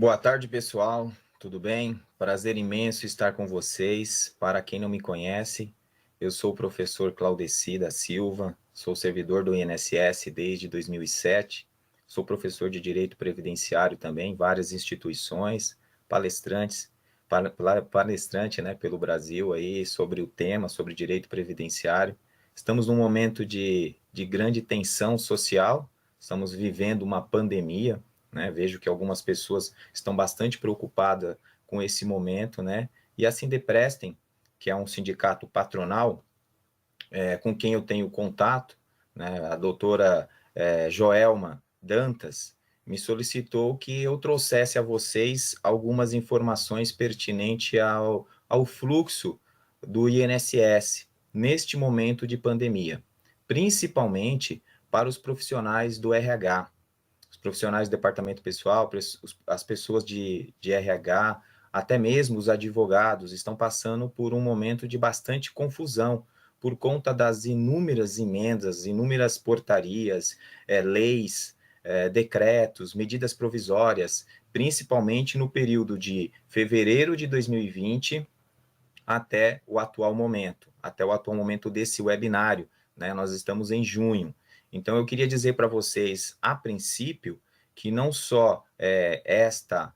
Boa tarde, pessoal. Tudo bem? Prazer imenso estar com vocês. Para quem não me conhece, eu sou o professor Claudeci da Silva, sou servidor do INSS desde 2007, sou professor de Direito Previdenciário também em várias instituições, palestrante, né, pelo Brasil aí sobre o tema, sobre direito previdenciário. Estamos num momento de grande tensão social, estamos vivendo uma pandemia, né? Vejo que algumas pessoas estão bastante preocupadas com esse momento, né? E a Sindeprestem, que é um sindicato patronal, com quem eu tenho contato, né? A doutora Joelma Dantas me solicitou que eu trouxesse a vocês algumas informações pertinentes ao fluxo do INSS neste momento de pandemia, principalmente para os profissionais do RH, os profissionais do departamento pessoal, as pessoas de RH, até mesmo os advogados, estão passando por um momento de bastante confusão por conta das inúmeras emendas, inúmeras portarias, leis, decretos, medidas provisórias, principalmente no período de fevereiro de 2020 até o atual momento desse webinário, né? Nós estamos em junho. Então, eu queria dizer para vocês, a princípio, que não só esta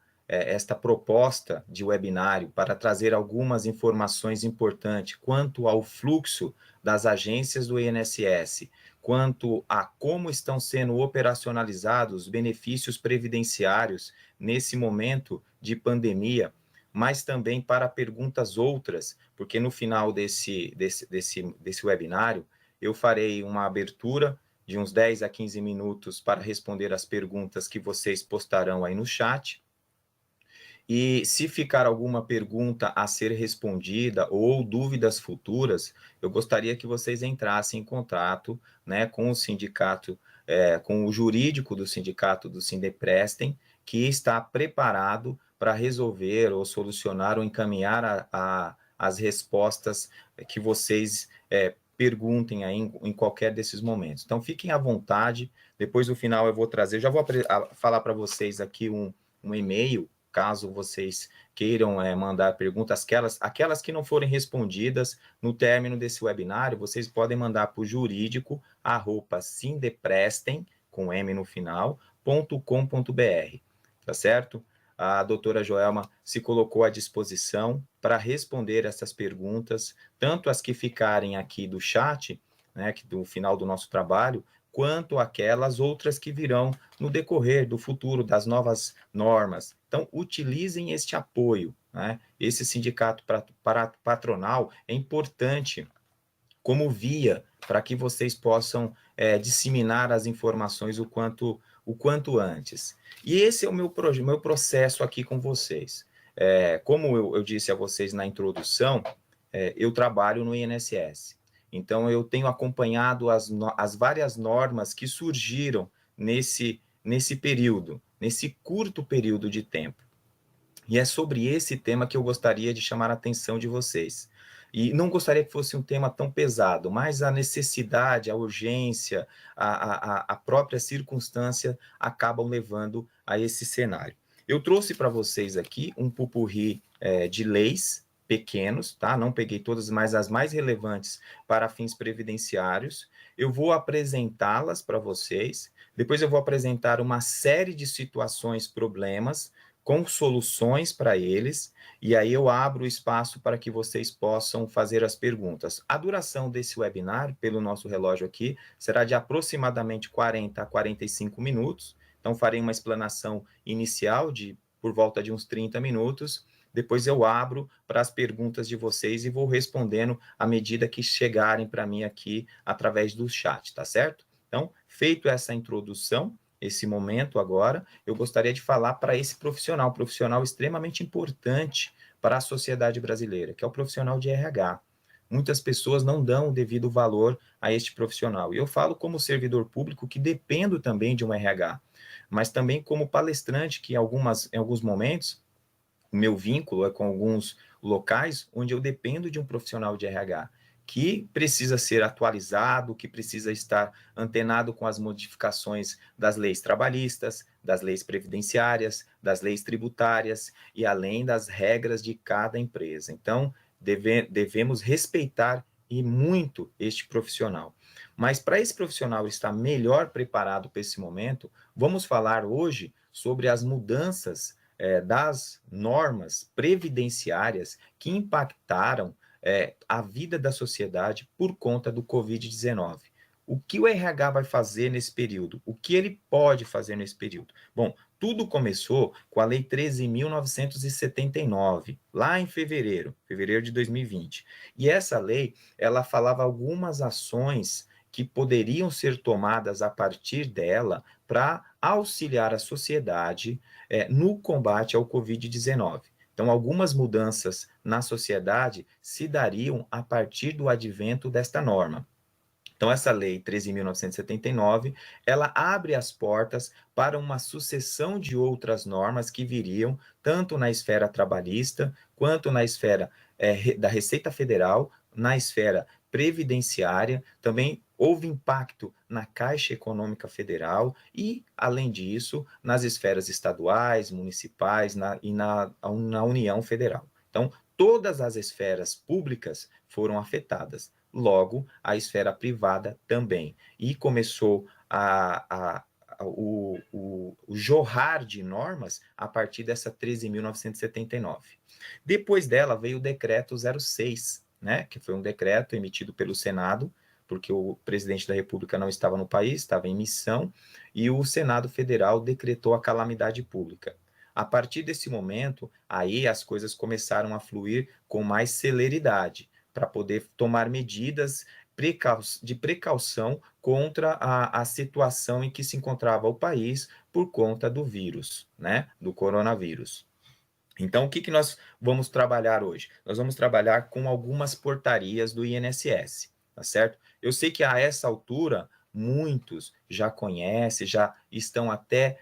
proposta de webinário para trazer algumas informações importantes quanto ao fluxo das agências do INSS, quanto a como estão sendo operacionalizados os benefícios previdenciários nesse momento de pandemia, mas também para perguntas outras, porque no final desse webinário eu farei uma abertura de uns 10 a 15 minutos para responder as perguntas que vocês postarão aí no chat. E se ficar alguma pergunta a ser respondida ou dúvidas futuras, eu gostaria que vocês entrassem em contato, né, com o sindicato, com o jurídico do sindicato do Sindeprestem, que está preparado para resolver ou solucionar ou encaminhar as respostas que vocês perguntem aí em qualquer desses momentos. Então, fiquem à vontade. Depois, no final, eu vou trazer, já vou falar para vocês aqui um e-mail, caso vocês queiram mandar perguntas, aquelas que não forem respondidas no término desse webinário, vocês podem mandar para o jurídico@sindeprestem, com M no final, .com.br, tá certo? A doutora Joelma se colocou à disposição para responder essas perguntas, tanto as que ficarem aqui do chat, né, que do final do nosso trabalho, quanto aquelas outras que virão no decorrer do futuro, das novas normas. Então, utilizem este apoio, né? Esse sindicato patronal é importante como via para que vocês possam disseminar as informações o quanto antes. E esse é o meu processo aqui com vocês. Como eu disse a vocês na introdução, eu trabalho no INSS. Então, eu tenho acompanhado as várias normas que surgiram nesse período, nesse curto período de tempo. E é sobre esse tema que eu gostaria de chamar a atenção de vocês. E não gostaria que fosse um tema tão pesado, mas a necessidade, a urgência, a própria circunstância acabam levando a esse cenário. Eu trouxe para vocês aqui um pupurri de leis pequenos, tá? Não peguei todas, mas as mais relevantes para fins previdenciários. Eu vou apresentá-las para vocês, depois eu vou apresentar uma série de situações, problemas, com soluções para eles, e aí eu abro o espaço para que vocês possam fazer as perguntas. A duração desse webinar, pelo nosso relógio aqui, será de aproximadamente 40 a 45 minutos, então farei uma explanação inicial de por volta de uns 30 minutos, depois eu abro para as perguntas de vocês e vou respondendo à medida que chegarem para mim aqui através do chat, tá certo? Então, feito essa introdução, esse momento agora, eu gostaria de falar para esse profissional, extremamente importante para a sociedade brasileira, que é o profissional de RH. Muitas pessoas não dão o devido valor a este profissional. E eu falo como servidor público que dependo também de um RH, mas também como palestrante, que em alguns momentos o meu vínculo é com alguns locais onde eu dependo de um profissional de RH que precisa ser atualizado, que precisa estar antenado com as modificações das leis trabalhistas, das leis previdenciárias, das leis tributárias e além das regras de cada empresa. Então, devemos respeitar e muito este profissional. Mas para esse profissional estar melhor preparado para esse momento, vamos falar hoje sobre as mudanças das normas previdenciárias que impactaram a vida da sociedade por conta do Covid-19. O que o RH vai fazer nesse período? O que ele pode fazer nesse período? Bom, tudo começou com a Lei 13.979, lá em fevereiro de 2020. E essa lei, ela falava algumas ações que poderiam ser tomadas a partir dela para auxiliar a sociedade no combate ao Covid-19. Então, algumas mudanças na sociedade se dariam a partir do advento desta norma. Então, essa lei 13.979, ela abre as portas para uma sucessão de outras normas que viriam tanto na esfera trabalhista, quanto na esfera da Receita Federal, na esfera previdenciária, também houve impacto na Caixa Econômica Federal e, além disso, nas esferas estaduais, municipais e na União Federal. Então, todas as esferas públicas foram afetadas. Logo, a esfera privada também. E começou o jorrar de normas a partir dessa 13.979. Depois dela veio o decreto 06, né, que foi um decreto emitido pelo Senado, porque o presidente da República não estava no país, estava em missão, e o Senado Federal decretou a calamidade pública. A partir desse momento, aí as coisas começaram a fluir com mais celeridade, para poder tomar medidas de precaução contra a situação em que se encontrava o país por conta do vírus, né, do coronavírus. Então, o que nós vamos trabalhar hoje? Nós vamos trabalhar com algumas portarias do INSS, tá certo? Eu sei que a essa altura, muitos já conhecem, já estão até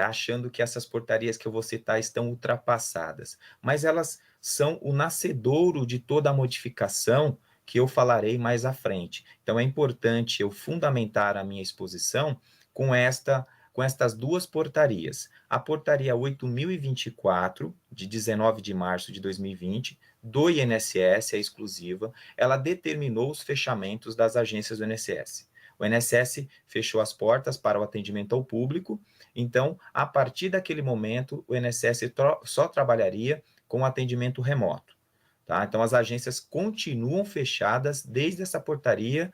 achando que essas portarias que eu vou citar estão ultrapassadas, mas elas são o nascedouro de toda a modificação que eu falarei mais à frente. Então, é importante eu fundamentar a minha exposição com estas duas portarias. A portaria 8.024, de 19 de março de 2020, do INSS, é exclusiva, ela determinou os fechamentos das agências do INSS. O INSS fechou as portas para o atendimento ao público, então, a partir daquele momento, o INSS só trabalharia com atendimento remoto. Tá? Então, as agências continuam fechadas desde essa portaria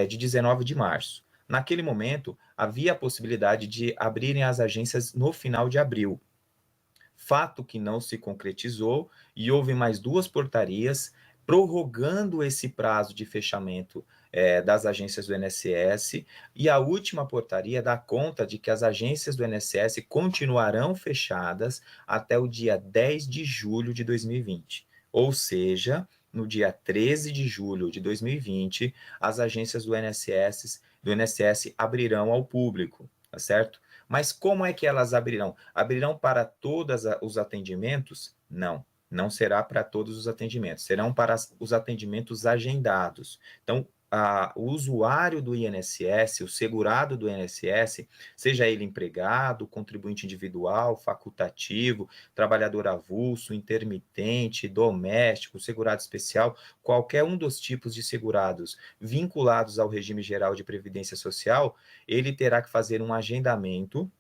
de 19 de março. Naquele momento, havia a possibilidade de abrirem as agências no final de abril. Fato que não se concretizou e houve mais duas portarias prorrogando esse prazo de fechamento das agências do INSS, e a última portaria dá conta de que as agências do INSS continuarão fechadas até o dia 10 de julho de 2020. Ou seja, no dia 13 de julho de 2020, as agências do INSS abrirão ao público, tá certo? Mas como é que elas abrirão? Abrirão para todos os atendimentos? Não, não será para todos os atendimentos, serão para os atendimentos agendados. Então, o usuário do INSS, o segurado do INSS, seja ele empregado, contribuinte individual, facultativo, trabalhador avulso, intermitente, doméstico, segurado especial, qualquer um dos tipos de segurados vinculados ao regime geral de previdência social, ele terá que fazer um agendamento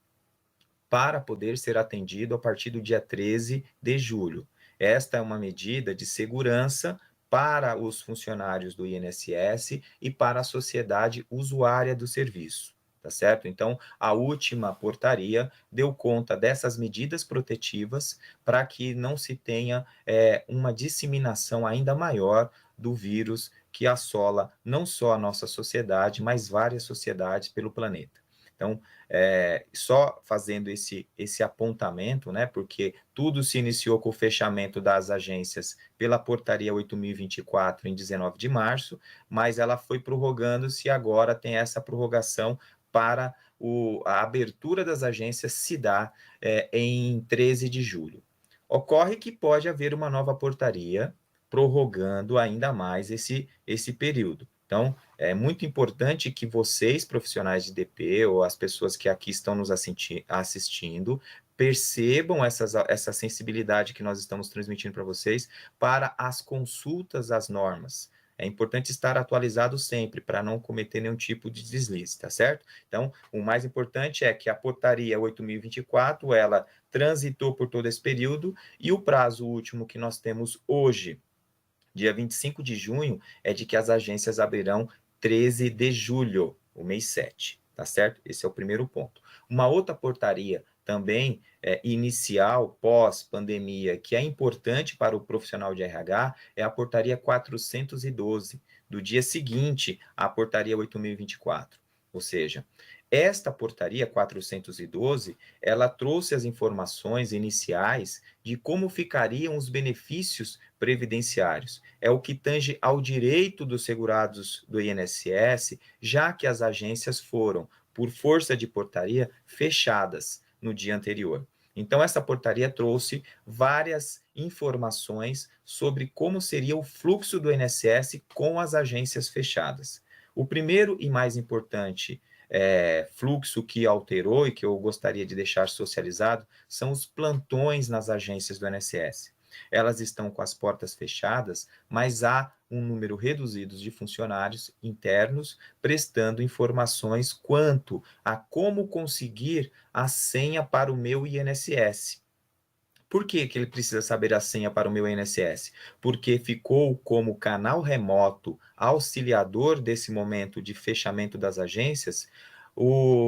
para poder ser atendido a partir do dia 13 de julho. Esta é uma medida de segurança para os funcionários do INSS e para a sociedade usuária do serviço, tá certo? Então, a última portaria deu conta dessas medidas protetivas para que não se tenha uma disseminação ainda maior do vírus que assola não só a nossa sociedade, mas várias sociedades pelo planeta. Então, só fazendo esse apontamento, né, porque tudo se iniciou com o fechamento das agências pela portaria 8.024 em 19 de março, mas ela foi prorrogando-se e agora tem essa prorrogação para a abertura das agências se dá em 13 de julho. Ocorre que pode haver uma nova portaria prorrogando ainda mais esse período. Então, é muito importante que vocês, profissionais de DP, ou as pessoas que aqui estão nos assistindo, percebam essa sensibilidade que nós estamos transmitindo para vocês para as consultas às normas. É importante estar atualizado sempre para não cometer nenhum tipo de deslize, tá certo? Então, o mais importante é que a portaria 8.024, ela transitou por todo esse período e o prazo último que nós temos hoje, dia 25 de junho, é de que as agências abrirão 13 de julho, o mês 7, tá certo? Esse é o primeiro ponto. Uma outra portaria também inicial, pós-pandemia, que é importante para o profissional de RH, é a portaria 412, do dia seguinte à portaria 8.024. Ou seja, esta portaria 412, ela trouxe as informações iniciais de como ficariam os benefícios previdenciários. É o que tange ao direito dos segurados do INSS, já que as agências foram, por força de portaria, fechadas no dia anterior. Então, essa portaria trouxe várias informações sobre como seria o fluxo do INSS com as agências fechadas. O primeiro e mais importante fluxo que alterou e que eu gostaria de deixar socializado são os plantões nas agências do INSS. Elas estão com as portas fechadas, mas há um número reduzido de funcionários internos prestando informações quanto a como conseguir a senha para o meu INSS. Por que ele precisa saber a senha para o meu INSS? Porque ficou como canal remoto auxiliador desse momento de fechamento das agências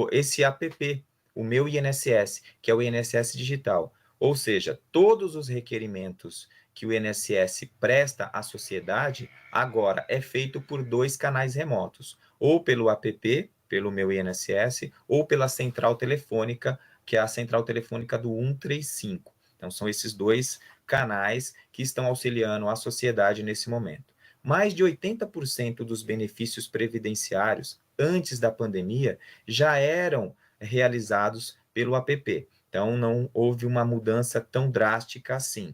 esse app, o meu INSS, que é o INSS digital. Ou seja, todos os requerimentos que o INSS presta à sociedade agora é feito por dois canais remotos, ou pelo app, pelo meu INSS, ou pela central telefônica, que é a central telefônica do 135. Então, são esses dois canais que estão auxiliando a sociedade nesse momento. Mais de 80% dos benefícios previdenciários antes da pandemia já eram realizados pelo app. Então, não houve uma mudança tão drástica assim.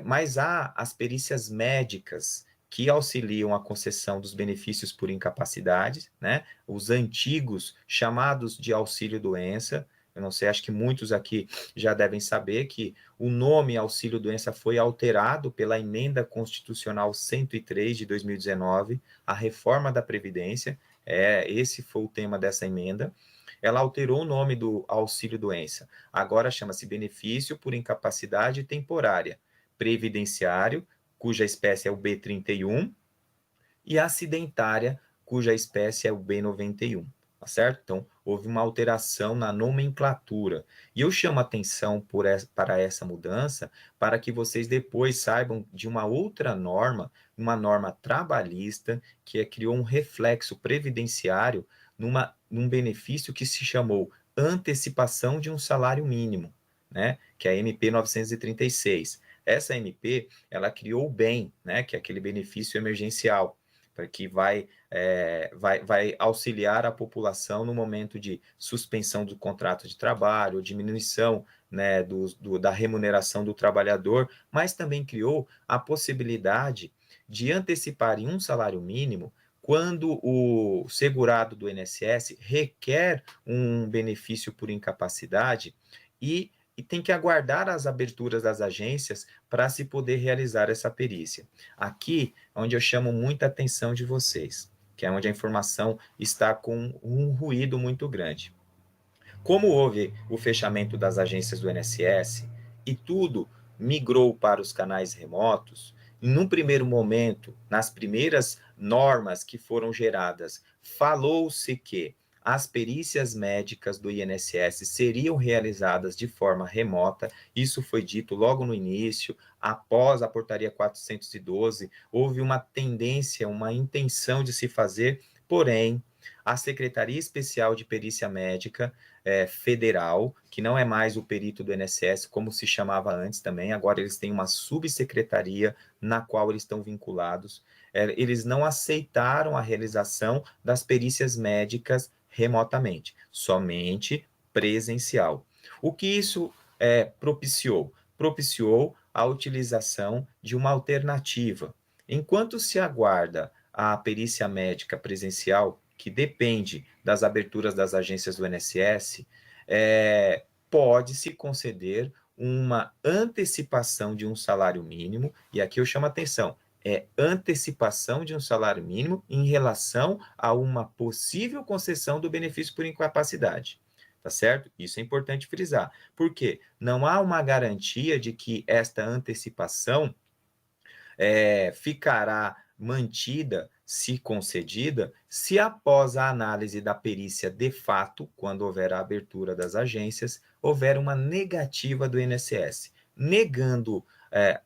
Mas há as perícias médicas que auxiliam a concessão dos benefícios por incapacidade, né? Os antigos chamados de auxílio-doença. Eu não sei, acho que muitos aqui já devem saber que o nome auxílio-doença foi alterado pela emenda constitucional 103 de 2019, a reforma da Previdência. Esse foi o tema dessa emenda. Ela alterou o nome do auxílio-doença. Agora chama-se benefício por incapacidade temporária previdenciário, cuja espécie é o B31, e acidentária, cuja espécie é o B91, tá certo? Então, houve uma alteração na nomenclatura. E eu chamo a atenção para essa mudança, para que vocês depois saibam de uma outra norma, uma norma trabalhista, que criou um reflexo previdenciário num benefício que se chamou antecipação de um salário mínimo, né? Que é a MP 936. Essa MP, ela criou o BEM, né? Que é aquele benefício emergencial, que vai auxiliar a população no momento de suspensão do contrato de trabalho, diminuição, né, da remuneração do trabalhador, mas também criou a possibilidade de antecipar em um salário mínimo quando o segurado do INSS requer um benefício por incapacidade e tem que aguardar as aberturas das agências para se poder realizar essa perícia. Aqui é onde eu chamo muita atenção de vocês, que é onde a informação está com um ruído muito grande. Como houve o fechamento das agências do INSS e tudo migrou para os canais remotos, em um primeiro momento, nas primeiras normas que foram geradas, falou-se que as perícias médicas do INSS seriam realizadas de forma remota. Isso foi dito logo no início, após a portaria 412, houve uma tendência, uma intenção de se fazer, porém, a Secretaria Especial de Perícia Médica federal, que não é mais o perito do INSS, como se chamava antes também, agora eles têm uma subsecretaria na qual eles estão vinculados. Eles não aceitaram a realização das perícias médicas remotamente, somente presencial. O que isso propiciou? Propiciou a utilização de uma alternativa. Enquanto se aguarda a perícia médica presencial, que depende das aberturas das agências do INSS, pode-se conceder uma antecipação de um salário mínimo, e aqui eu chamo a atenção, antecipação de um salário mínimo em relação a uma possível concessão do benefício por incapacidade. Tá certo? Isso é importante frisar. Por quê? Não há uma garantia de que esta antecipação ficará mantida, se concedida, se após a análise da perícia de fato, quando houver a abertura das agências, houver uma negativa do INSS. Negando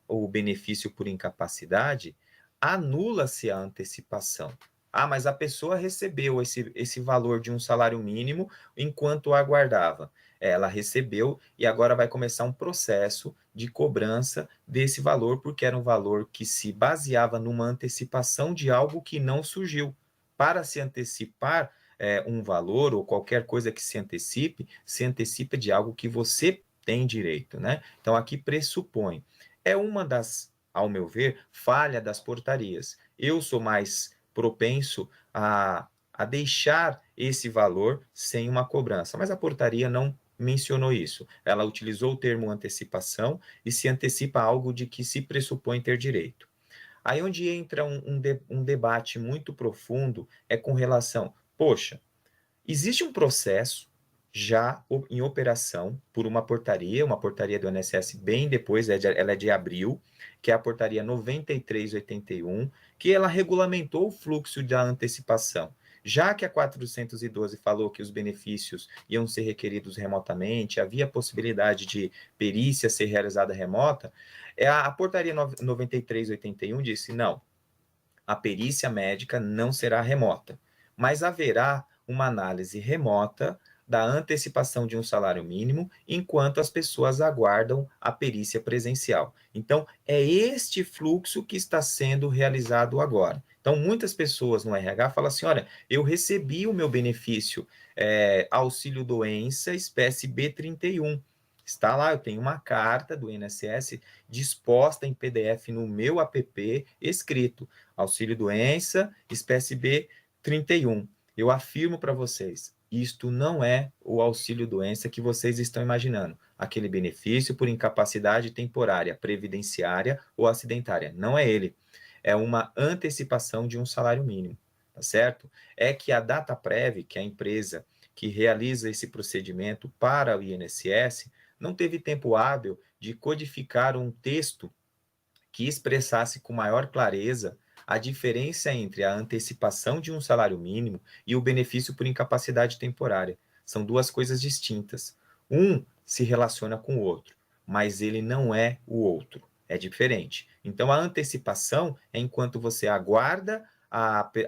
o benefício por incapacidade, anula-se a antecipação. Ah, mas a pessoa recebeu esse valor de um salário mínimo enquanto aguardava. Ela recebeu e agora vai começar um processo de cobrança desse valor, porque era um valor que se baseava numa antecipação de algo que não surgiu. Para se antecipar um valor ou qualquer coisa que se antecipa de algo que você tem direito, né? Então, aqui pressupõe. É uma das, ao meu ver, falha das portarias. Eu sou mais propenso a deixar esse valor sem uma cobrança, mas a portaria não mencionou isso. Ela utilizou o termo antecipação e se antecipa algo de que se pressupõe ter direito. Aí onde entra um debate muito profundo é com relação, poxa, existe um processo já em operação por uma portaria do INSS bem depois, ela é de abril, que é a portaria 9381, que ela regulamentou o fluxo da antecipação. Já que a 412 falou que os benefícios iam ser requeridos remotamente, havia possibilidade de perícia ser realizada remota, a portaria 9381 disse, não, a perícia médica não será remota, mas haverá uma análise remota da antecipação de um salário mínimo enquanto as pessoas aguardam a perícia presencial. Então, é este fluxo que está sendo realizado agora. Então, muitas pessoas no RH falam assim, olha, eu recebi o meu benefício auxílio-doença espécie B31. Está lá, eu tenho uma carta do INSS disposta em PDF no meu app, escrito auxílio doença, espécie B 31. Eu afirmo para vocês, isto não é o auxílio doença que vocês estão imaginando, aquele benefício por incapacidade temporária, previdenciária ou acidentária. Não é ele. É uma antecipação de um salário mínimo, tá certo? É que a Dataprev, que é a empresa que realiza esse procedimento para o INSS, não teve tempo hábil de codificar um texto que expressasse com maior clareza a diferença entre a antecipação de um salário mínimo e o benefício por incapacidade temporária. São duas coisas distintas. Um se relaciona com o outro, mas ele não é o outro. É diferente. Então, a antecipação é enquanto você aguarda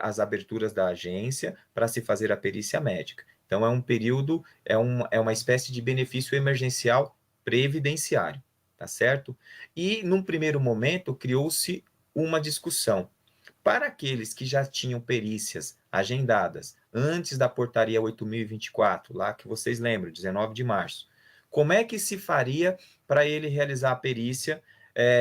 as aberturas da agência para se fazer a perícia médica. Então, é um período, é uma espécie de benefício emergencial previdenciário, tá certo? E, num primeiro momento, criou-se uma discussão. Para aqueles que já tinham perícias agendadas antes da portaria 8.024, lá que vocês lembram, 19 de março, como é que se faria para ele realizar a perícia,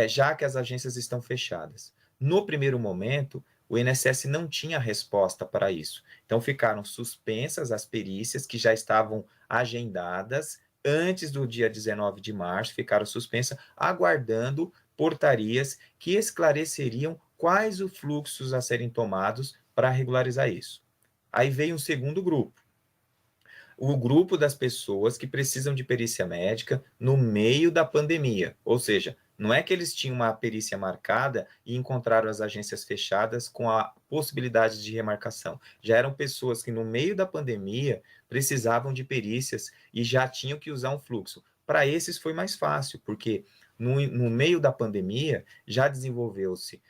já que as agências estão fechadas? No primeiro momento, o INSS não tinha resposta para isso. Então, ficaram suspensas as perícias que já estavam agendadas antes do dia 19 de março, ficaram suspensas, aguardando portarias que esclareceriam quais os fluxos a serem tomados para regularizar isso. Aí veio um segundo grupo, o grupo das pessoas que precisam de perícia médica no meio da pandemia, ou seja, não é que eles tinham uma perícia marcada e encontraram as agências fechadas com a possibilidade de remarcação. Já eram pessoas que no meio da pandemia precisavam de perícias e já tinham que usar um fluxo. Para esses foi mais fácil, porque no meio da pandemia já desenvolveu-se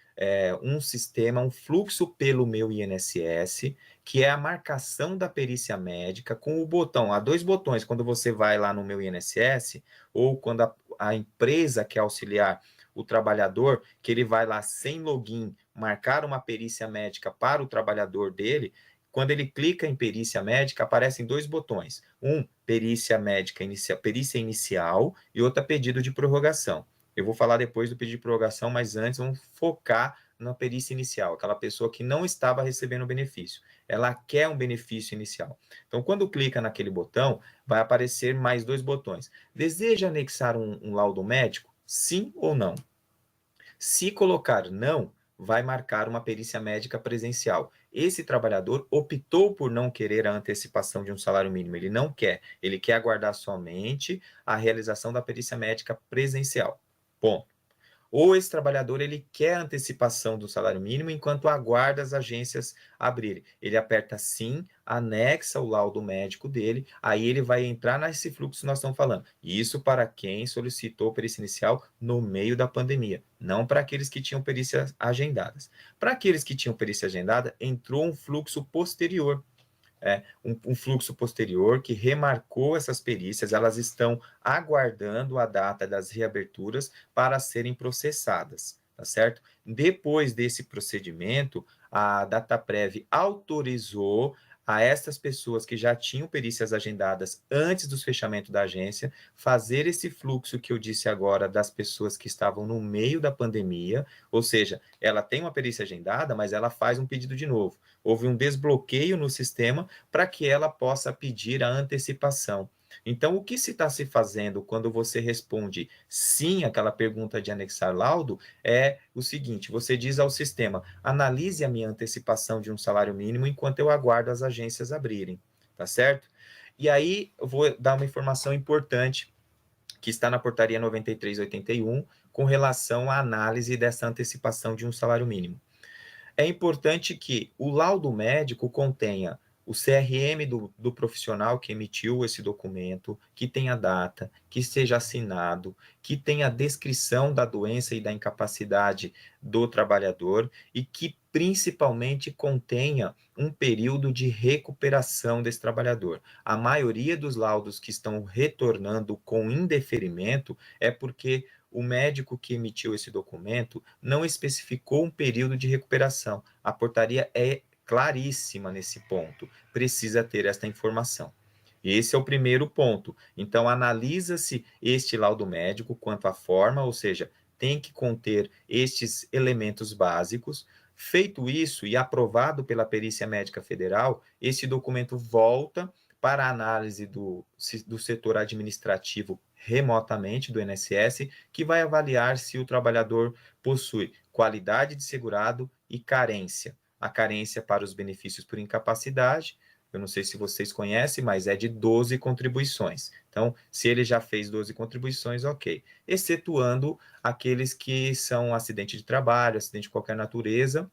um sistema, um fluxo pelo meu INSS, que é a marcação da perícia médica com o botão, há dois botões, quando você vai lá no meu INSS, ou quando a empresa quer auxiliar o trabalhador, que ele vai lá sem login, marcar uma perícia médica para o trabalhador dele, quando ele clica em perícia médica, aparecem dois botões. Um, perícia médica inicial, perícia inicial, e outra, pedido de prorrogação. Eu vou falar depois do pedido de prorrogação, mas antes vamos focar na perícia inicial, aquela pessoa que não estava recebendo o benefício. Ela quer um benefício inicial. Então, quando clica naquele botão, vai aparecer mais 2 botões. Deseja anexar um laudo médico? Sim ou não? Se colocar não, vai marcar uma perícia médica presencial. Esse trabalhador optou por não querer a antecipação de um salário mínimo, ele quer aguardar somente a realização da perícia médica presencial. Ponto. Ou esse trabalhador ele quer antecipação do salário mínimo enquanto aguarda as agências abrirem. Ele aperta sim, anexa o laudo médico dele, aí ele vai entrar nesse fluxo que nós estamos falando. Isso para quem solicitou perícia inicial no meio da pandemia, não para aqueles que tinham perícias agendadas. Para aqueles que tinham perícia agendada, entrou um fluxo posterior, um fluxo posterior que remarcou essas perícias, elas estão aguardando a data das reaberturas para serem processadas, tá certo? Depois desse procedimento, a DataPrev autorizou a estas pessoas que já tinham perícias agendadas antes do fechamento da agência, fazer esse fluxo que eu disse agora das pessoas que estavam no meio da pandemia, ou seja, ela tem uma perícia agendada, mas ela faz um pedido de novo. Houve um desbloqueio no sistema para que ela possa pedir a antecipação. Então, o que se está se fazendo quando você responde sim àquela pergunta de anexar laudo é o seguinte: você diz ao sistema, analise a minha antecipação de um salário mínimo enquanto eu aguardo as agências abrirem, tá certo? E aí, eu vou dar uma informação importante que está na portaria 93/81 com relação à análise dessa antecipação de um salário mínimo. É importante que o laudo médico contenha o CRM do profissional que emitiu esse documento, que tenha data, que seja assinado, que tenha a descrição da doença e da incapacidade do trabalhador e que principalmente contenha um período de recuperação desse trabalhador. A maioria dos laudos que estão retornando com indeferimento é porque o médico que emitiu esse documento não especificou um período de recuperação. A portaria é claríssima nesse ponto. Precisa ter esta informação. Esse é o primeiro ponto. Então, analisa-se este laudo médico quanto à forma, ou seja, tem que conter estes elementos básicos. Feito isso e aprovado pela Perícia Médica Federal, esse documento volta para a análise do setor administrativo remotamente do INSS, que vai avaliar se o trabalhador possui qualidade de segurado e carência. A carência para os benefícios por incapacidade, eu não sei se vocês conhecem, mas é de 12 contribuições. Então, se ele já fez 12 contribuições, ok. Excetuando aqueles que são acidente de trabalho, acidente de qualquer natureza,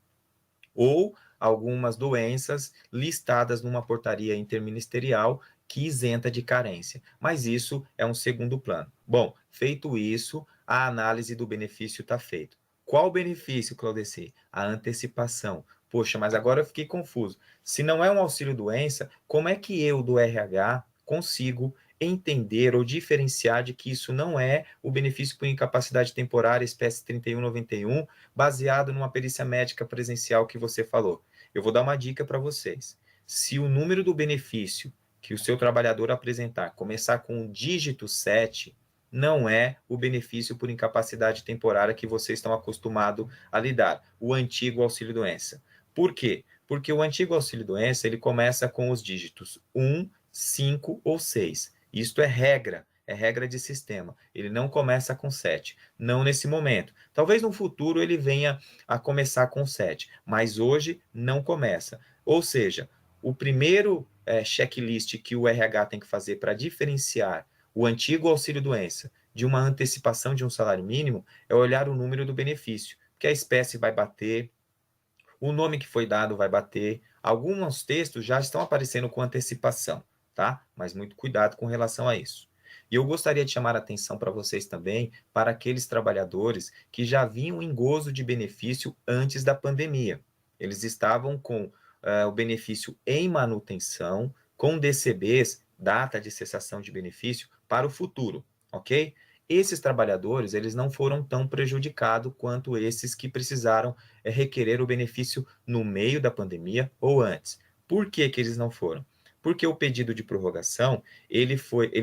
ou algumas doenças listadas numa portaria interministerial que isenta de carência. Mas isso é um segundo plano. Bom, feito isso, a análise do benefício está feita. Qual o benefício, Claudeci? A antecipação. Poxa, mas agora eu fiquei confuso. Se não é um auxílio-doença, como é que eu, do RH, consigo entender ou diferenciar de que isso não é o benefício por incapacidade temporária, espécie 3191, baseado numa perícia médica presencial que você falou? Eu vou dar uma dica para vocês. Se o número do benefício que o seu trabalhador apresentar começar com o dígito 7, não é o benefício por incapacidade temporária que vocês estão acostumados a lidar, o antigo auxílio-doença. Por quê? Porque o antigo auxílio-doença ele começa com os dígitos 1, 5 ou 6. Isto é regra de sistema. Ele não começa com 7, não nesse momento. Talvez no futuro ele venha a começar com 7, mas hoje não começa. Ou seja, o primeiro checklist que o RH tem que fazer para diferenciar o antigo auxílio-doença de uma antecipação de um salário mínimo é olhar o número do benefício, que a espécie vai bater, o nome que foi dado vai bater. Alguns textos já estão aparecendo com antecipação, tá? Mas muito cuidado com relação a isso. E eu gostaria de chamar a atenção para vocês também para aqueles trabalhadores que já vinham em gozo de benefício antes da pandemia. Eles estavam com o benefício em manutenção, com DCBs, data de cessação de benefício, para o futuro, ok? Esses trabalhadores, eles não foram tão prejudicados quanto esses que precisaram requerer o benefício no meio da pandemia ou antes. Por que que eles não foram? Porque o pedido de prorrogação, ele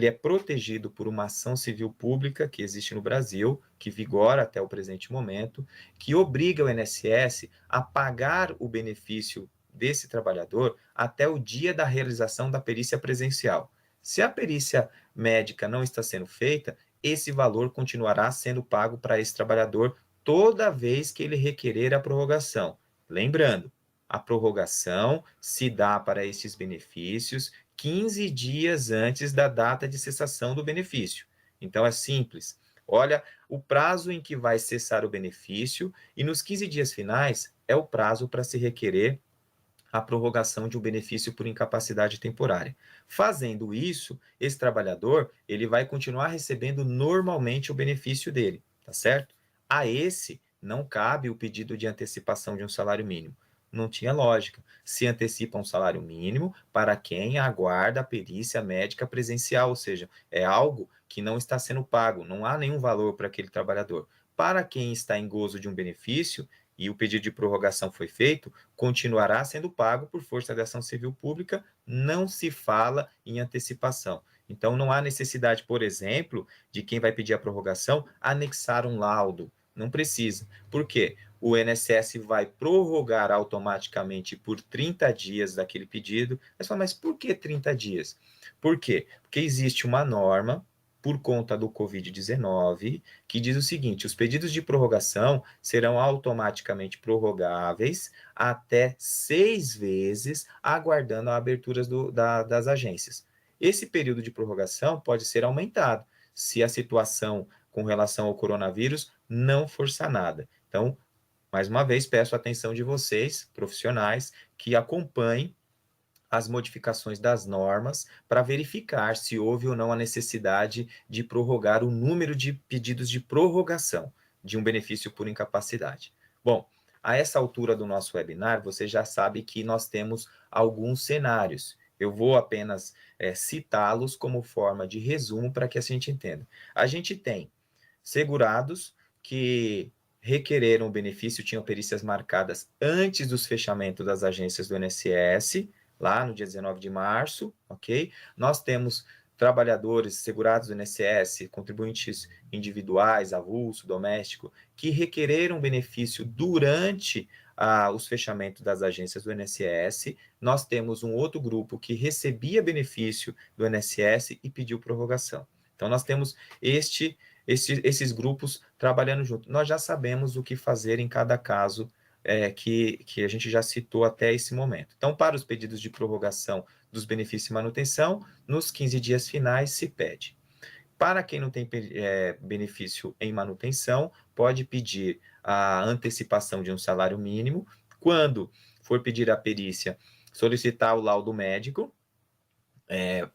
é protegido por uma ação civil pública que existe no Brasil, que vigora até o presente momento, que obriga o INSS a pagar o benefício desse trabalhador até o dia da realização da perícia presencial. Se a perícia médica não está sendo feita, esse valor continuará sendo pago para esse trabalhador toda vez que ele requerer a prorrogação. Lembrando, a prorrogação se dá para estes benefícios 15 dias antes da data de cessação do benefício. Então é simples. Olha o prazo em que vai cessar o benefício e nos 15 dias finais é o prazo para se requerer a prorrogação de um benefício por incapacidade temporária. Fazendo isso, esse trabalhador, ele vai continuar recebendo normalmente o benefício dele, tá certo? A esse não cabe o pedido de antecipação de um salário mínimo. Não tinha lógica. Se antecipa um salário mínimo para quem aguarda a perícia médica presencial, ou seja, é algo que não está sendo pago, não há nenhum valor para aquele trabalhador. Para quem está em gozo de um benefício, e o pedido de prorrogação foi feito, continuará sendo pago por força da ação civil pública, não se fala em antecipação. Então, não há necessidade, por exemplo, de quem vai pedir a prorrogação anexar um laudo. Não precisa. Por quê? O INSS vai prorrogar automaticamente por 30 dias daquele pedido. Mas por que 30 dias? Por quê? Porque existe uma norma por conta do Covid-19, que diz o seguinte: os pedidos de prorrogação serão automaticamente prorrogáveis até 6 vezes, aguardando a abertura das agências. Esse período de prorrogação pode ser aumentado se a situação com relação ao coronavírus não for sanada. Então, mais uma vez, peço a atenção de vocês, profissionais, que acompanhem as modificações das normas para verificar se houve ou não a necessidade de prorrogar o número de pedidos de prorrogação de um benefício por incapacidade. Bom, a essa altura do nosso webinar, você já sabe que nós temos alguns cenários. Eu vou apenas citá-los como forma de resumo para que a gente entenda. A gente tem segurados que requereram o benefício, tinham perícias marcadas antes dos fechamentos das agências do INSS, lá no dia 19 de março, ok? Nós temos trabalhadores segurados do INSS, contribuintes individuais, avulso, doméstico, que requereram benefício durante os fechamentos das agências do INSS. Nós temos um outro grupo que recebia benefício do INSS e pediu prorrogação. Então, nós temos esses grupos trabalhando junto. Nós já sabemos o que fazer em cada caso que a gente já citou até esse momento. Então, para os pedidos de prorrogação dos benefícios de manutenção, nos 15 dias finais se pede. Para quem não tem benefício em manutenção, pode pedir a antecipação de um salário mínimo. Quando for pedir a perícia, solicitar o laudo médico,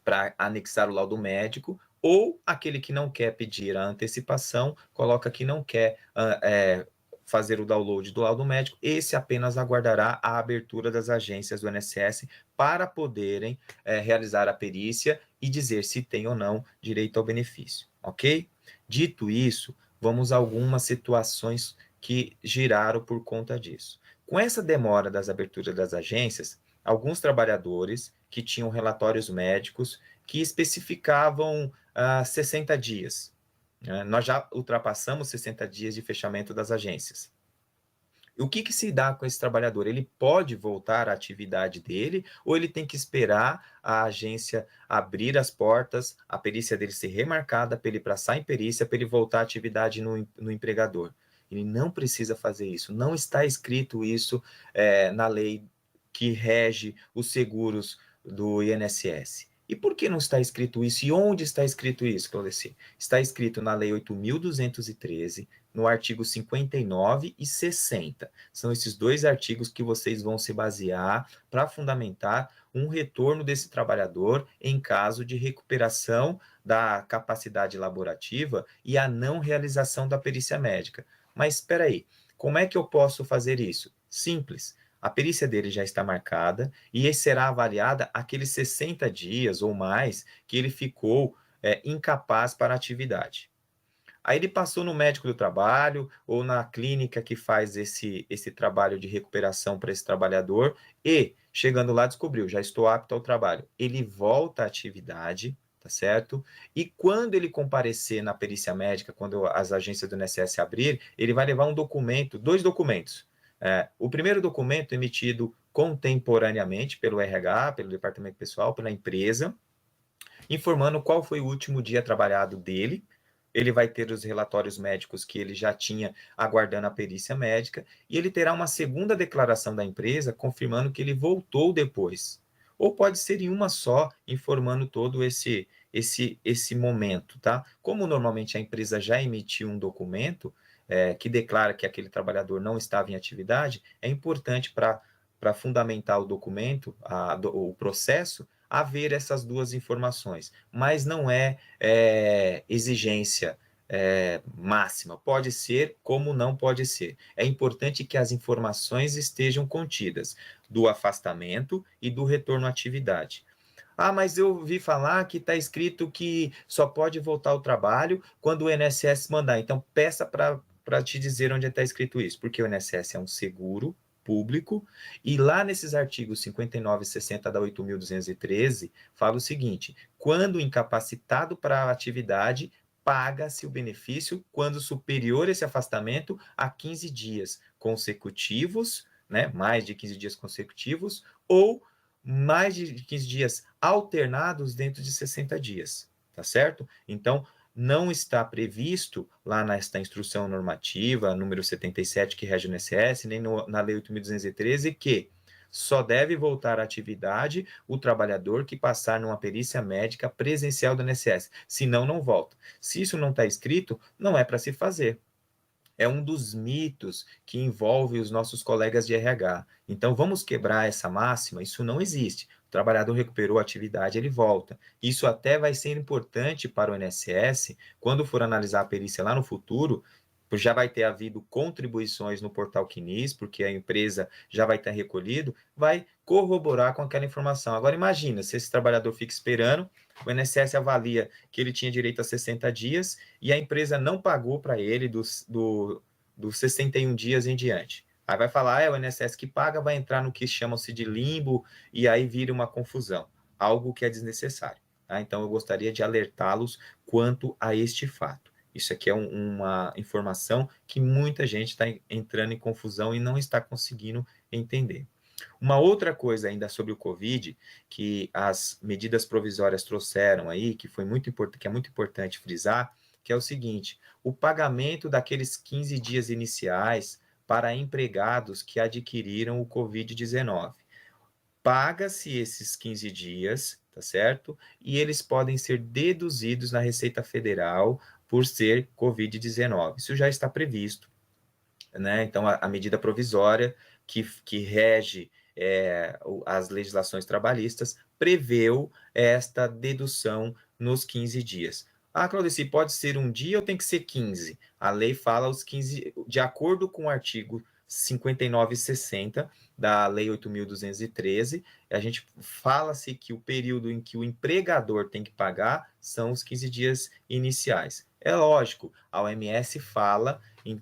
para anexar o laudo médico, ou aquele que não quer pedir a antecipação, coloca que não quer fazer o download do laudo médico, esse apenas aguardará a abertura das agências do INSS para poderem realizar a perícia e dizer se tem ou não direito ao benefício, ok? Dito isso, vamos a algumas situações que giraram por conta disso. Com essa demora das aberturas das agências, alguns trabalhadores que tinham relatórios médicos que especificavam 60 dias. Nós já ultrapassamos 60 dias de fechamento das agências. E o que se dá com esse trabalhador? Ele pode voltar à atividade dele ou ele tem que esperar a agência abrir as portas, a perícia dele ser remarcada para ele passar em perícia, para ele voltar à atividade no empregador? Ele não precisa fazer isso. Não está escrito isso na lei que rege os seguros do INSS. E por que não está escrito isso? E onde está escrito isso, Claudeci? Está escrito na Lei 8.213, no artigo 59 e 60. São esses dois artigos que vocês vão se basear para fundamentar um retorno desse trabalhador em caso de recuperação da capacidade laborativa e a não realização da perícia médica. Mas espera aí, como é que eu posso fazer isso? Simples. A perícia dele já está marcada e será avaliada aqueles 60 dias ou mais que ele ficou incapaz para a atividade. Aí ele passou no médico do trabalho ou na clínica que faz esse trabalho de recuperação para esse trabalhador e, chegando lá, descobriu, já estou apto ao trabalho. Ele volta à atividade, tá certo? E quando ele comparecer na perícia médica, quando as agências do INSS abrir, ele vai levar um documento, dois documentos. O primeiro documento emitido contemporaneamente pelo RH, pelo departamento pessoal, pela empresa, informando qual foi o último dia trabalhado dele. Ele vai ter os relatórios médicos que ele já tinha aguardando a perícia médica, e ele terá uma segunda declaração da empresa confirmando que ele voltou depois. Ou pode ser em uma só, informando todo esse momento, tá? Como normalmente a empresa já emitiu um documento que declara que aquele trabalhador não estava em atividade, é importante para fundamentar o documento, o processo, haver essas duas informações, mas não é exigência máxima. Pode ser, como não pode ser. É importante que as informações estejam contidas do afastamento e do retorno à atividade. Ah, mas eu ouvi falar que está escrito que só pode voltar ao trabalho quando o INSS mandar. Então, peça para te dizer onde está escrito isso, porque o INSS é um seguro público, e lá nesses artigos 59 e 60 da 8.213, fala o seguinte: quando incapacitado para a atividade, paga-se o benefício quando superior esse afastamento a 15 dias consecutivos, né, mais de 15 dias consecutivos, ou mais de 15 dias alternados dentro de 60 dias, tá certo? Então, não está previsto lá nesta instrução normativa, número 77, que rege o INSS, nem na Lei 8.213, que só deve voltar à atividade o trabalhador que passar numa perícia médica presencial do INSS, senão não volta. Se isso não está escrito, não é para se fazer. É um dos mitos que envolve os nossos colegas de RH. Então, vamos quebrar essa máxima? Isso não existe. O trabalhador recuperou a atividade, ele volta. Isso até vai ser importante para o INSS, quando for analisar a perícia lá no futuro, já vai ter havido contribuições no portal Quinis, porque a empresa já vai ter recolhido, vai corroborar com aquela informação. Agora, imagina, se esse trabalhador fica esperando, o INSS avalia que ele tinha direito a 60 dias e a empresa não pagou para ele dos 61 dias em diante. Aí vai falar, é o INSS que paga, vai entrar no que chamam-se de limbo, e aí vira uma confusão, algo que é desnecessário. Tá? Então, eu gostaria de alertá-los quanto a este fato. Isso aqui é uma informação que muita gente está entrando em confusão e não está conseguindo entender. Uma outra coisa ainda sobre o Covid, que as medidas provisórias trouxeram aí, que foi muito importante, que é muito importante frisar, que é o seguinte: o pagamento daqueles 15 dias iniciais para empregados que adquiriram o Covid-19. Paga-se esses 15 dias, tá certo? E eles podem ser deduzidos na Receita Federal por ser Covid-19. Isso já está previsto, né? Então, a medida provisória que rege as legislações trabalhistas preveu esta dedução nos 15 dias. Ah, Claudeci, pode ser um dia ou tem que ser 15? A lei fala os 15, de acordo com o artigo 59 e 60 da Lei 8.213, a gente fala-se que o período em que o empregador tem que pagar são os 15 dias iniciais. É lógico, a OMS fala em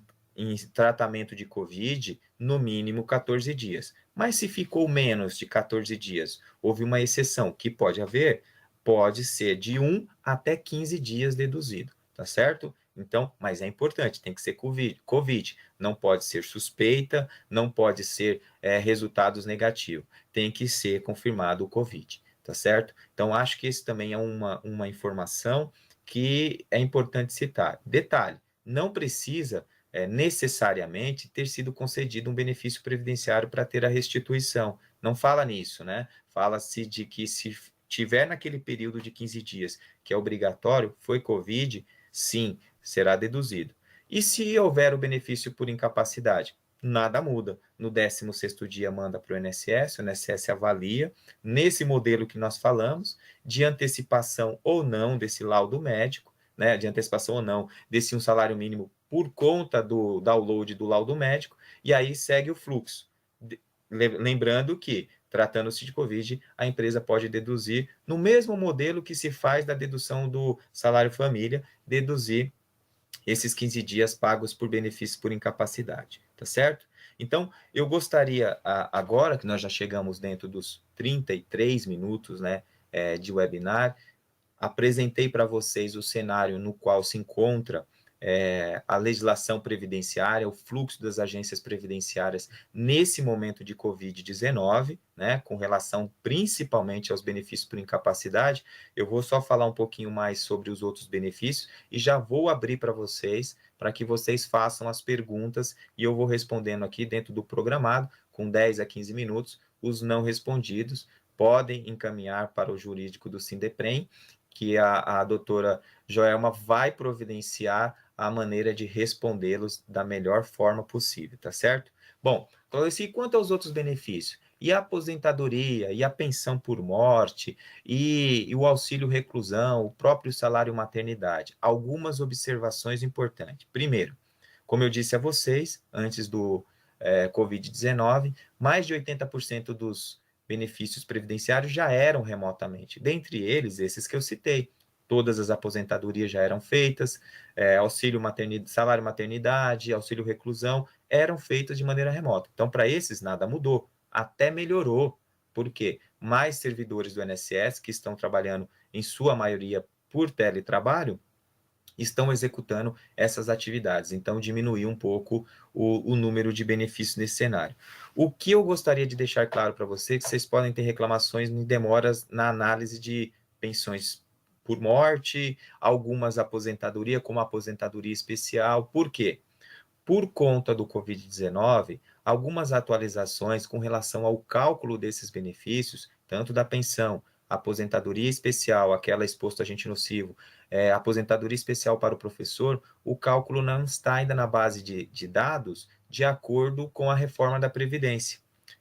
tratamento de Covid, no mínimo 14 dias. Mas se ficou menos de 14 dias, houve uma exceção, que pode haver, pode ser de 1 até 15 dias deduzido, tá certo? Então, mas é importante, tem que ser COVID, não pode ser suspeita, não pode ser resultados negativos, tem que ser confirmado o COVID, tá certo? Então, acho que esse também é uma informação que é importante citar. Detalhe, não precisa necessariamente ter sido concedido um benefício previdenciário para ter a restituição. Não fala nisso, né? Fala-se de que se tiver naquele período de 15 dias que é obrigatório, foi Covid, sim, será deduzido. E se houver o benefício por incapacidade? Nada muda. No 16º dia manda para o INSS avalia, nesse modelo que nós falamos, de antecipação ou não desse laudo médico, né, de antecipação ou não desse um salário mínimo por conta do download do laudo médico, e aí segue o fluxo. Lembrando que, tratando-se de Covid, a empresa pode deduzir, no mesmo modelo que se faz da dedução do salário família, deduzir esses 15 dias pagos por benefício por incapacidade, tá certo? Então, eu gostaria, agora que nós já chegamos dentro dos 33 minutos, né, de webinar, apresentei para vocês o cenário no qual se encontra a legislação previdenciária, o fluxo das agências previdenciárias nesse momento de Covid-19, né, com relação principalmente aos benefícios por incapacidade. Eu vou só falar um pouquinho mais sobre os outros benefícios e já vou abrir para vocês, para que vocês façam as perguntas e eu vou respondendo aqui dentro do programado, com 10 a 15 minutos, os não respondidos podem encaminhar para o jurídico do Sindeprem, que a doutora Joelma vai providenciar a maneira de respondê-los da melhor forma possível, tá certo? Bom, Clarice, quanto aos outros benefícios? E a aposentadoria, e a pensão por morte, e o auxílio reclusão, o próprio salário maternidade. Algumas observações importantes. Primeiro, como eu disse a vocês, antes do Covid-19, mais de 80% dos benefícios previdenciários já eram remotamente. Dentre eles, esses que eu citei. Todas as aposentadorias já eram feitas, auxílio maternidade, salário maternidade, auxílio reclusão, eram feitas de maneira remota. Então, para esses, nada mudou, até melhorou. Por quê? Mais servidores do INSS, que estão trabalhando, em sua maioria, por teletrabalho, estão executando essas atividades. Então, diminuiu um pouco o número de benefícios nesse cenário. O que eu gostaria de deixar claro para vocês é que vocês podem ter reclamações em demoras na análise de pensões por morte, algumas aposentadoria, como aposentadoria especial. Por quê? Por conta do Covid-19, algumas atualizações com relação ao cálculo desses benefícios, tanto da pensão, aposentadoria especial, aquela exposta a agente nocivo, aposentadoria especial para o professor, o cálculo não está ainda na base de dados de acordo com a reforma da Previdência.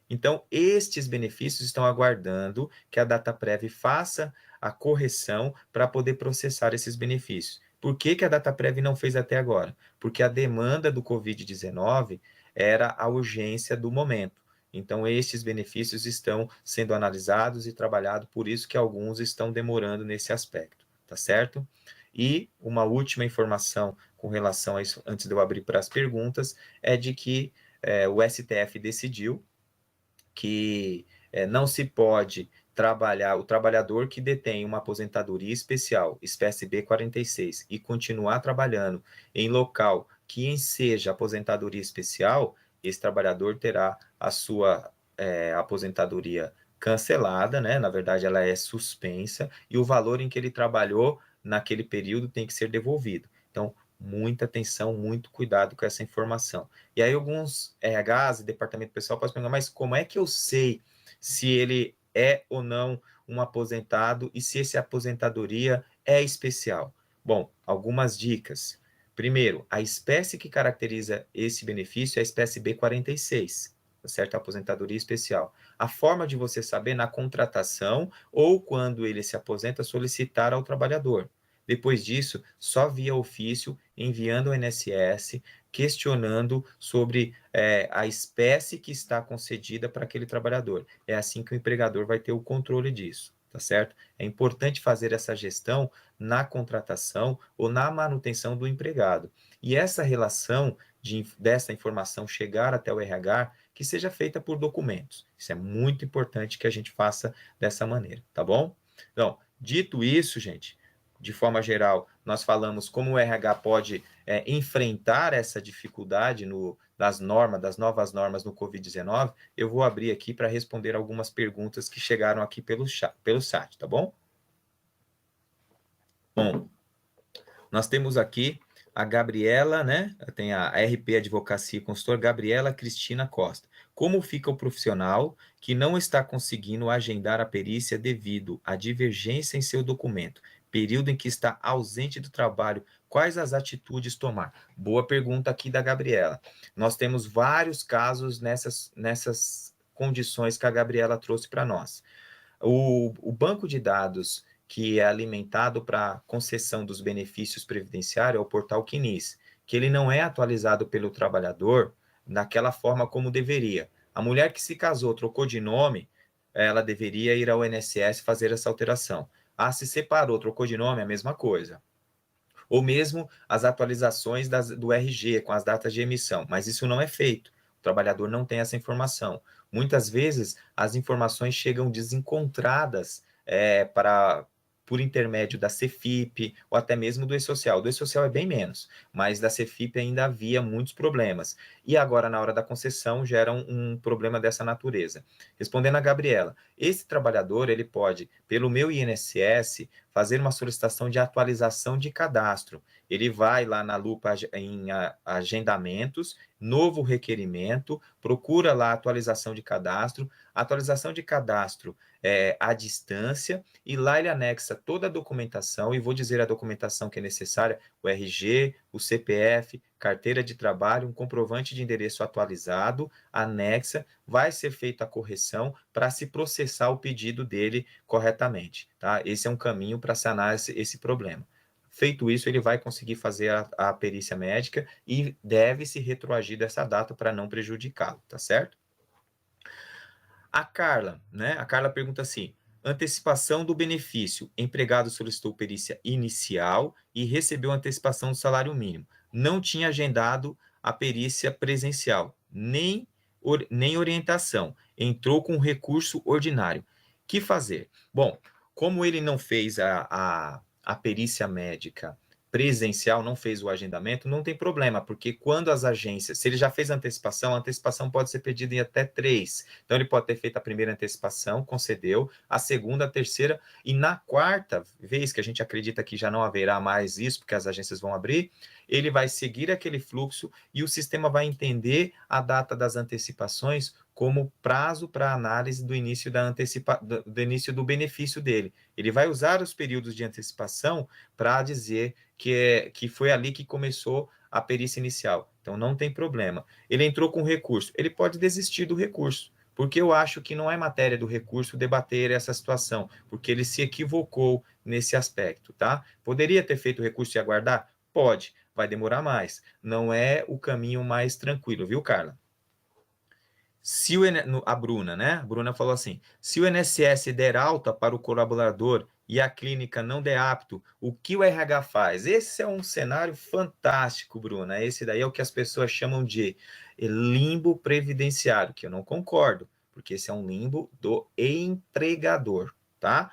Então, estes benefícios estão aguardando que a Dataprev faça a correção para poder processar esses benefícios. Por que a Dataprev não fez até agora? Porque a demanda do Covid-19 era a urgência do momento. Então, estes benefícios estão sendo analisados e trabalhados, por isso que alguns estão demorando nesse aspecto, tá certo? E uma última informação com relação a isso, antes de eu abrir para as perguntas, é de que o STF decidiu que não se pode trabalhar, o trabalhador que detém uma aposentadoria especial, espécie B46, e continuar trabalhando em local que enseja aposentadoria especial, esse trabalhador terá a sua aposentadoria cancelada, né? Na verdade, ela é suspensa, e o valor em que ele trabalhou naquele período tem que ser devolvido. Então, muita atenção, muito cuidado com essa informação. E aí alguns RHs e departamento pessoal podem perguntar, mas como é que eu sei se ele é ou não um aposentado e se essa aposentadoria é especial? Bom, algumas dicas. Primeiro, a espécie que caracteriza esse benefício é a espécie B46, tá certo? A aposentadoria especial. A forma de você saber na contratação ou quando ele se aposenta, solicitar ao trabalhador. Depois disso, só via ofício, enviando ao INSS, questionando sobre a espécie que está concedida para aquele trabalhador. É assim que o empregador vai ter o controle disso, tá certo? É importante fazer essa gestão na contratação ou na manutenção do empregado. E essa relação dessa informação chegar até o RH, que seja feita por documentos. Isso é muito importante que a gente faça dessa maneira, tá bom? Então, dito isso, gente, de forma geral, nós falamos como o RH pode enfrentar essa dificuldade das novas normas no Covid-19. Eu vou abrir aqui para responder algumas perguntas que chegaram aqui pelo chat, tá bom? Bom, nós temos aqui a Gabriela, né? Tem a RP Advocacia e Consultor, Gabriela Cristina Costa. Como fica o profissional que não está conseguindo agendar a perícia devido à divergência em seu documento, período em que está ausente do trabalho, quais as atitudes tomar? Boa pergunta aqui da Gabriela. Nós temos vários casos nessas condições que a Gabriela trouxe para nós. O banco de dados que é alimentado para concessão dos benefícios previdenciários é o portal Quinis, que ele não é atualizado pelo trabalhador daquela forma como deveria. A mulher que se casou, trocou de nome, ela deveria ir ao INSS fazer essa alteração. Ah, se separou, trocou de nome, é a mesma coisa. ou mesmo as atualizações do RG com as datas de emissão, mas isso não é feito. O trabalhador não tem essa informação. Muitas vezes as informações chegam desencontradas por intermédio da Cefip ou até mesmo do E-Social. Do E-Social é bem menos, mas da Cefip ainda havia muitos problemas. E agora, na hora da concessão, gera um problema dessa natureza. Respondendo a Gabriela, esse trabalhador, ele pode, pelo meu INSS, fazer uma solicitação de atualização de cadastro. Ele vai lá na lupa em agendamentos, novo requerimento, procura lá a atualização de cadastro à distância, e lá ele anexa toda a documentação, e vou dizer a documentação que é necessária, o RG, o CPF, carteira de trabalho, um comprovante de endereço atualizado, anexa, vai ser feita a correção para se processar o pedido dele corretamente, tá? Esse é um caminho para sanar esse problema. Feito isso, ele vai conseguir fazer a perícia médica e deve se retroagir dessa data para não prejudicá-lo, tá certo? A Carla, né? A Carla pergunta assim: antecipação do benefício. Empregado solicitou perícia inicial e recebeu antecipação do salário mínimo. Não tinha agendado a perícia presencial, nem orientação. Entrou com recurso ordinário. Que fazer? Bom, como ele não fez a perícia médica presencial, não fez o agendamento, não tem problema, porque quando as agências, se ele já fez a antecipação pode ser pedida em até 3. Então, ele pode ter feito a primeira antecipação, concedeu, a segunda, a terceira, e na quarta vez, que a gente acredita que já não haverá mais isso, porque as agências vão abrir, ele vai seguir aquele fluxo e o sistema vai entender a data das antecipações como prazo para análise do início do início do benefício dele. Ele vai usar os períodos de antecipação para dizer que foi ali que começou a perícia inicial. Então, não tem problema. Ele entrou com recurso. Ele pode desistir do recurso, porque eu acho que não é matéria do recurso debater essa situação, porque ele se equivocou nesse aspecto, tá? Poderia ter feito o recurso e aguardar? Pode, vai demorar mais. Não é o caminho mais tranquilo, viu, Carla? Se a Bruna, né? A Bruna falou assim: se o INSS der alta para o colaborador e a clínica não der apto, o que o RH faz? Esse é um cenário fantástico, Bruna. Esse daí é o que as pessoas chamam de limbo previdenciário, que eu não concordo, porque esse é um limbo do empregador, tá?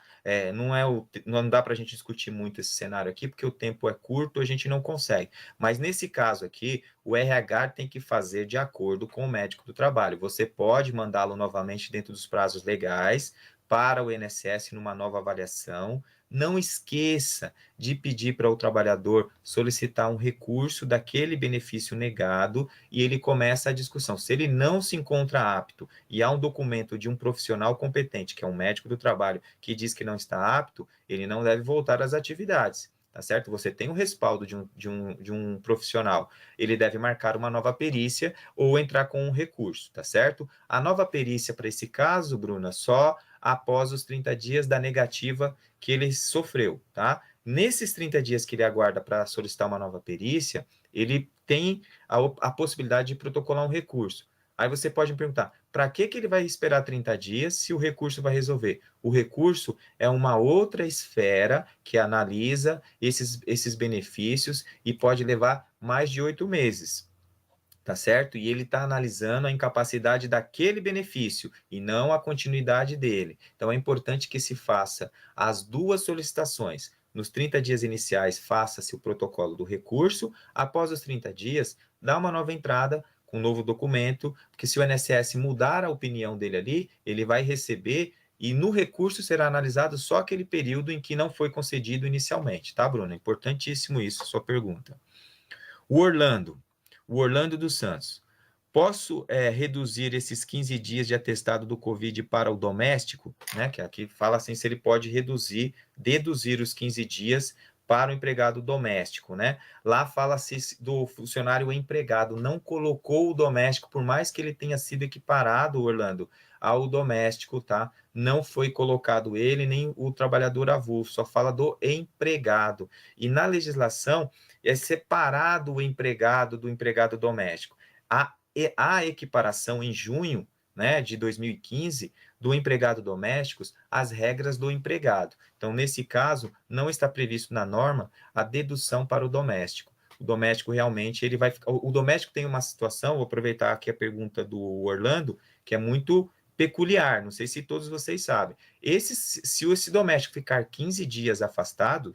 Não dá para a gente discutir muito esse cenário aqui, porque o tempo é curto, a gente não consegue. Mas nesse caso aqui, o RH tem que fazer de acordo com o médico do trabalho. Você pode mandá-lo novamente dentro dos prazos legais para o INSS numa nova avaliação. Não esqueça de pedir para o trabalhador solicitar um recurso daquele benefício negado e ele começa a discussão. Se ele não se encontra apto e há um documento de um profissional competente, que é um médico do trabalho, que diz que não está apto, ele não deve voltar às atividades. Tá certo? Você tem o respaldo de um profissional. Ele deve marcar uma nova perícia ou entrar com um recurso, tá certo? A nova perícia para esse caso, Bruna, só após os 30 dias da negativa que ele sofreu, tá? Nesses 30 dias que ele aguarda para solicitar uma nova perícia, ele tem a possibilidade de protocolar um recurso. Aí você pode me perguntar, para que ele vai esperar 30 dias se o recurso vai resolver? O recurso é uma outra esfera que analisa esses benefícios e pode levar mais de 8 meses. Tá certo? E ele está analisando a incapacidade daquele benefício e não a continuidade dele. Então, é importante que se faça as duas solicitações. Nos 30 dias iniciais, faça-se o protocolo do recurso. Após os 30 dias, dá uma nova entrada com um novo documento, porque se o INSS mudar a opinião dele ali, ele vai receber e no recurso será analisado só aquele período em que não foi concedido inicialmente, tá, Bruno? Importantíssimo isso, sua pergunta. O Orlando. O Orlando dos Santos. Posso reduzir esses 15 dias de atestado do Covid para o doméstico? Né? Que aqui fala assim, se ele pode deduzir os 15 dias para o empregado doméstico, né? Lá fala-se do funcionário empregado, não colocou o doméstico, por mais que ele tenha sido equiparado, Orlando, ao doméstico, tá? Não foi colocado ele, nem o trabalhador avulso, só fala do empregado. E na legislação, é separado o empregado do empregado doméstico. A equiparação em junho, né, de 2015 do empregado doméstico as regras do empregado. Então, nesse caso, não está previsto na norma a dedução para o doméstico. O doméstico realmente, ele vai ficar... O doméstico tem uma situação, vou aproveitar aqui a pergunta do Orlando, que é muito peculiar, não sei se todos vocês sabem. Se esse doméstico ficar 15 dias afastado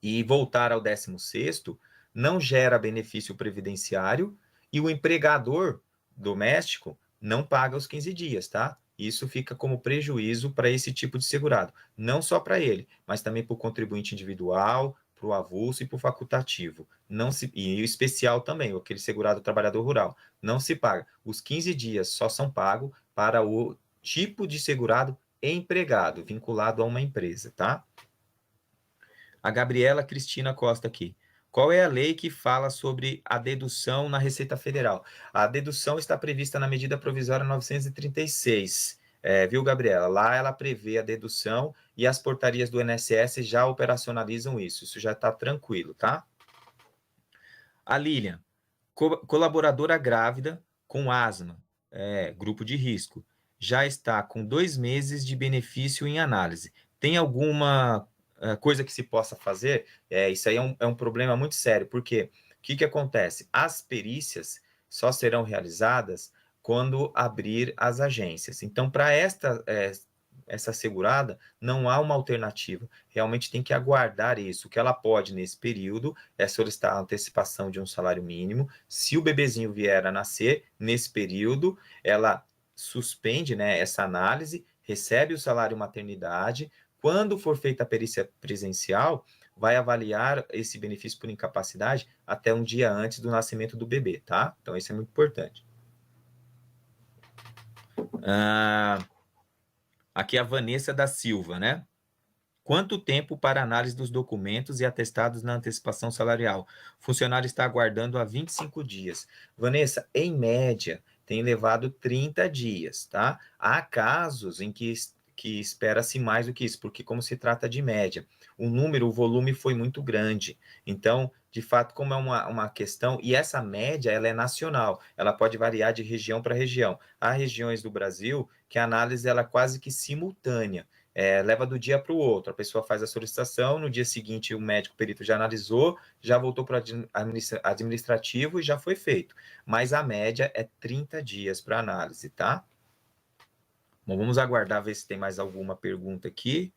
e voltar ao 16º, não gera benefício previdenciário e o empregador doméstico não paga os 15 dias, tá? Isso fica como prejuízo para esse tipo de segurado. Não só para ele, mas também para o contribuinte individual, para o avulso e para o facultativo. Não se, e o especial também, aquele segurado trabalhador rural. Não se paga. Os 15 dias só são pagos para o tipo de segurado empregado, vinculado a uma empresa, tá? A Gabriela Cristina Costa aqui. Qual é a lei que fala sobre a dedução na Receita Federal? A dedução está prevista na medida provisória 936, viu, Gabriela? Lá ela prevê a dedução e as portarias do INSS já operacionalizam isso. Isso já está tranquilo, tá? A Lilian, colaboradora grávida com asma, grupo de risco, já está com 2 meses de benefício em análise. Tem alguma coisa que se possa fazer? Isso aí é um problema muito sério, porque o que acontece? As perícias só serão realizadas quando abrir as agências. Então, para essa segurada, não há uma alternativa. Realmente tem que aguardar isso. O que ela pode, nesse período, é solicitar a antecipação de um salário mínimo. Se o bebezinho vier a nascer, nesse período, ela suspende, né, essa análise, recebe o salário maternidade. Quando for feita a perícia presencial, vai avaliar esse benefício por incapacidade até um dia antes do nascimento do bebê, tá? Então, isso é muito importante. Aqui é a Vanessa da Silva, né? Quanto tempo para análise dos documentos e atestados na antecipação salarial? O funcionário está aguardando há 25 dias. Vanessa, em média, tem levado 30 dias, tá? Há casos em que espera-se mais do que isso, porque como se trata de média, o volume foi muito grande. Então, de fato, como é uma questão, e essa média, ela é nacional, ela pode variar de região para região. Há regiões do Brasil que a análise ela é quase que simultânea. Leva do dia para o outro. A pessoa faz a solicitação, no dia seguinte o médico perito já analisou, já voltou para o administrativo e já foi feito. Mas a média é 30 dias para análise, tá? Bom, vamos aguardar ver se tem mais alguma pergunta aqui.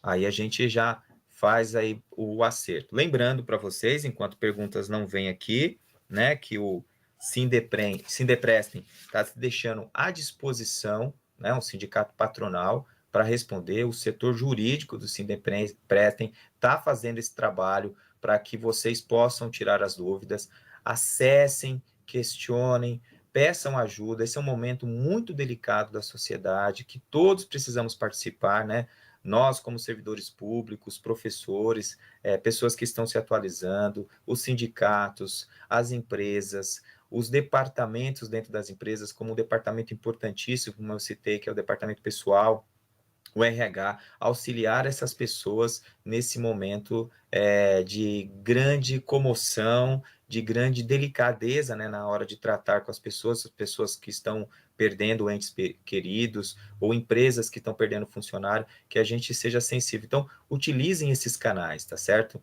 Aí a gente já faz aí o acerto. Lembrando para vocês, enquanto perguntas não vêm aqui, né, que o Sindeprestem está se deixando à disposição, né, um sindicato patronal, para responder. O setor jurídico do Sindeprestem está fazendo esse trabalho para que vocês possam tirar as dúvidas, acessem, questionem, peçam ajuda. Esse é um momento muito delicado da sociedade, que todos precisamos participar, né? Nós, como servidores públicos, professores, pessoas que estão se atualizando, os sindicatos, as empresas, os departamentos dentro das empresas, como um departamento importantíssimo, como eu citei, que é o departamento pessoal, o RH, auxiliar essas pessoas nesse momento de grande comoção, de grande delicadeza, né, na hora de tratar com as pessoas que estão perdendo entes queridos, ou empresas que estão perdendo funcionário, que a gente seja sensível. Então, utilizem esses canais, tá certo?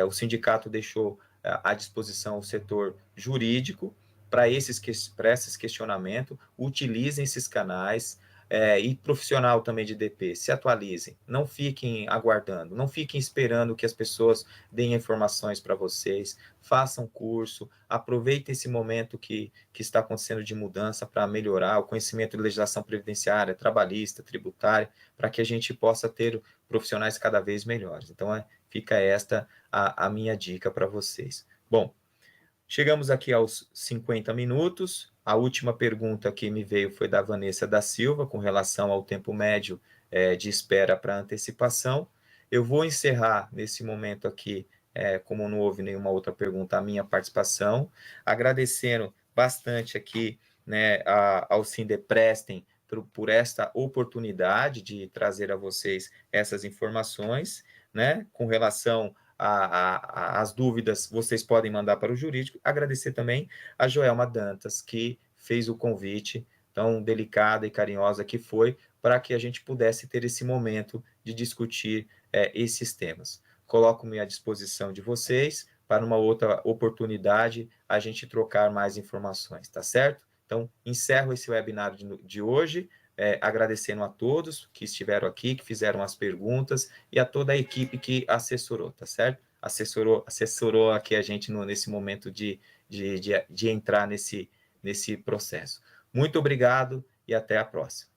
O sindicato deixou à disposição o setor jurídico para esses questionamentos, utilizem esses canais, e profissional também de DP, se atualizem, não fiquem aguardando, não fiquem esperando que as pessoas deem informações para vocês, façam curso, aproveitem esse momento que está acontecendo de mudança para melhorar o conhecimento de legislação previdenciária, trabalhista, tributária, para que a gente possa ter profissionais cada vez melhores. Então, fica esta a minha dica para vocês. Bom, chegamos aqui aos 50 minutos. A última pergunta que me veio foi da Vanessa da Silva, com relação ao tempo médio de espera para antecipação. Eu vou encerrar nesse momento aqui, como não houve nenhuma outra pergunta, a minha participação, agradecendo bastante aqui, né, ao Sindeprestem por esta oportunidade de trazer a vocês essas informações, né, com relação as dúvidas vocês podem mandar para o jurídico. Agradecer também a Joelma Dantas, que fez o convite tão delicada e carinhosa que foi, para que a gente pudesse ter esse momento de discutir esses temas. Coloco-me à disposição de vocês para uma outra oportunidade a gente trocar mais informações, tá certo? Então, encerro esse webinar de hoje, agradecendo a todos que estiveram aqui, que fizeram as perguntas, e a toda a equipe que assessorou, tá certo? Assessorou aqui a gente nesse momento de entrar nesse processo. Muito obrigado e até a próxima.